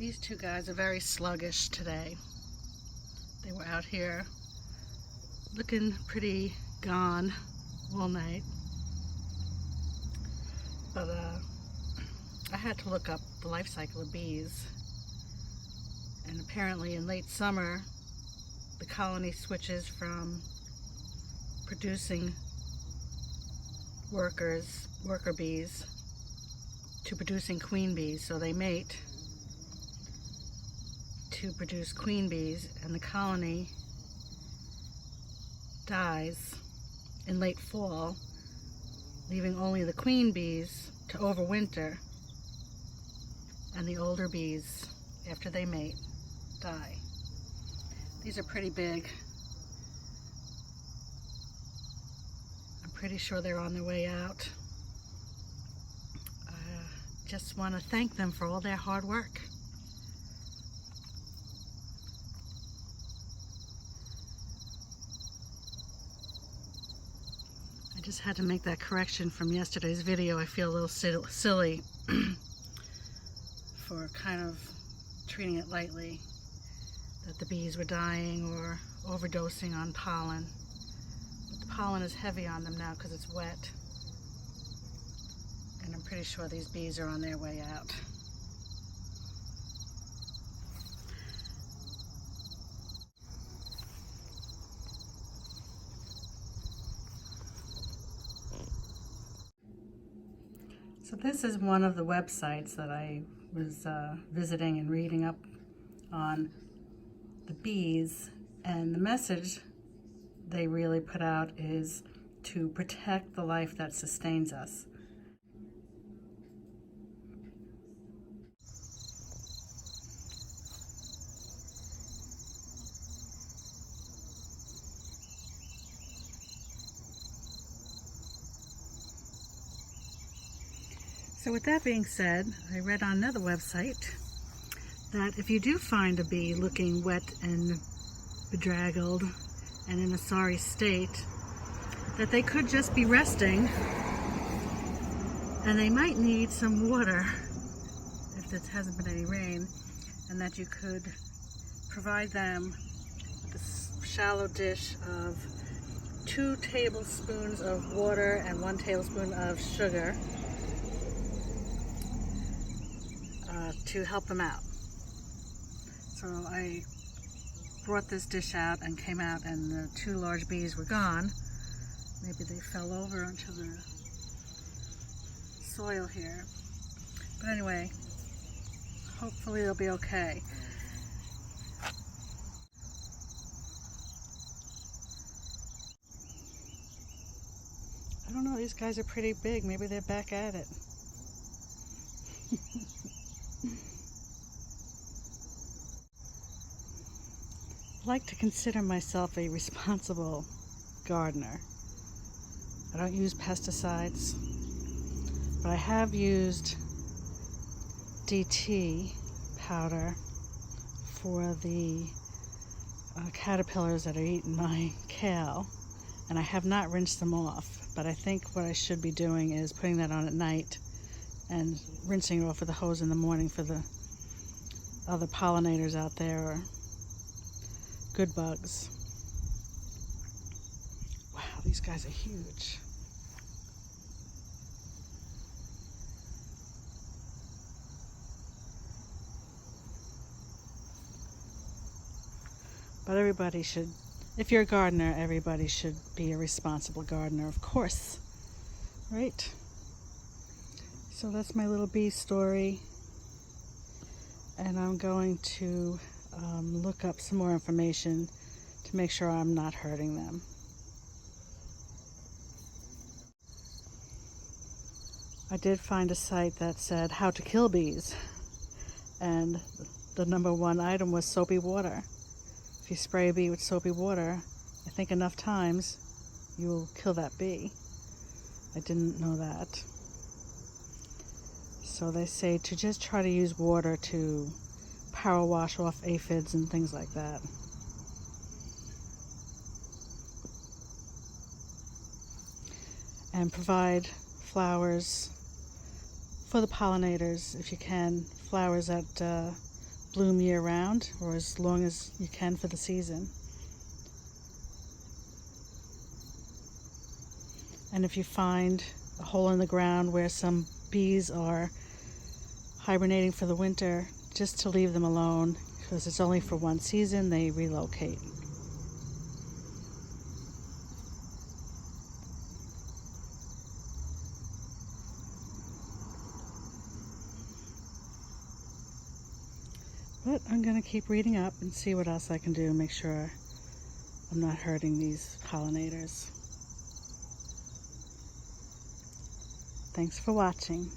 These two guys are very sluggish today. They were out here looking pretty gone all night. But I had to look up the life cycle of bees. And apparently in late summer, the colony switches from producing worker bees to producing queen bees. So they mate to produce queen bees, and the colony dies in late fall, leaving only the queen bees to overwinter, and the older bees, after they mate, die. These are pretty big. I'm pretty sure they're on their way out. Just want to thank them for all their hard work. I just had to make that correction from yesterday's video. I feel a little silly for kind of treating it lightly, that the bees were dying or overdosing on pollen. But the pollen is heavy on them now because it's wet. And I'm pretty sure these bees are on their way out. So this is one of the websites that I was visiting and reading up on the bees, and the message they really put out is to protect the life that sustains us. So with that being said, I read on another website that if you do find a bee looking wet and bedraggled and in a sorry state, that they could just be resting and they might need some water if there hasn't been any rain, and that you could provide them with a shallow dish of 2 tablespoons of water and 1 tablespoon of sugar to help them out. So I brought this dish out and came out, and the 2 large bees were gone. Maybe they fell over onto the soil here. But anyway, hopefully they'll be okay. I don't know, these guys are pretty big. Maybe they're back at it. I like to consider myself a responsible gardener. I don't use pesticides, but I have used DT powder for the caterpillars that are eating my kale, and I have not rinsed them off. But I think what I should be doing is putting that on at night and rinsing it off with a hose in the morning for the other pollinators out there, or good bugs. Wow, these guys are huge. But everybody should, if you're a gardener, everybody should be a responsible gardener, of course, right? So that's my little bee story, and I'm going to look up some more information to make sure I'm not hurting them. I did find a site that said how to kill bees, and the #1 item was soapy water. If you spray a bee with soapy water, I think enough times, you will kill that bee. I didn't know that. So they say to just try to use water to power wash off aphids and things like that. And provide flowers for the pollinators if you can, flowers that bloom year-round, or as long as you can for the season. And if you find a hole in the ground where some bees are hibernating for the winter, just to leave them alone, because it's only for one season, they relocate. But I'm going to keep reading up and see what else I can do to make sure I'm not hurting these pollinators. Thanks for watching.